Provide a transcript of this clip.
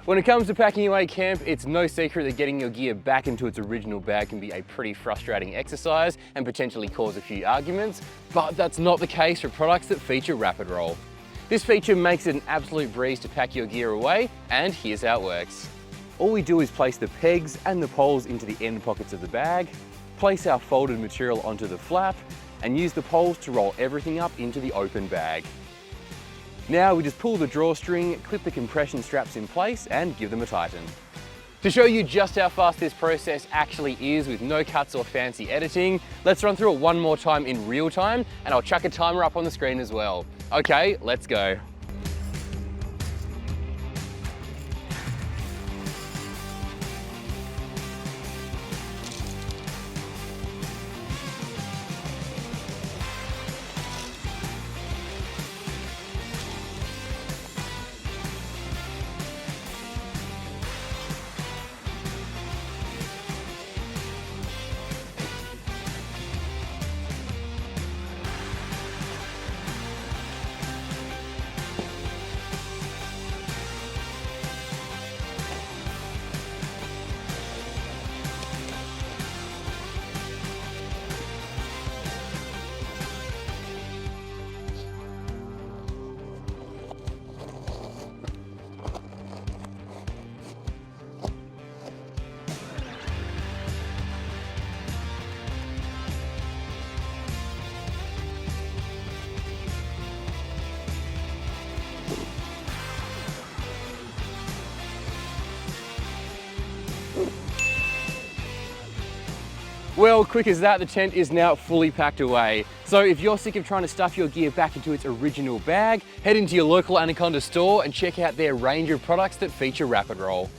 When it comes to packing away camp, it's no secret that getting your gear back into its original bag can be a pretty frustrating exercise and potentially cause a few arguments, but that's not the case for products that feature rapid roll. This feature makes it an absolute breeze to pack your gear away, and here's how it works. All we do is place the pegs and the poles into the end pockets of the bag, place our folded material onto the flap, and use the poles to roll everything up into the open bag. Now we just pull the drawstring, clip the compression straps in place and give them a tighten. To show you just how fast this process actually is with no cuts or fancy editing, let's run through it one more time in real time, and I'll chuck a timer up on the screen as well. Okay, let's go. Well, quick as that, the tent is now fully packed away. So if you're sick of trying to stuff your gear back into its original bag, head into your local Anaconda store and check out their range of products that feature rapid roll.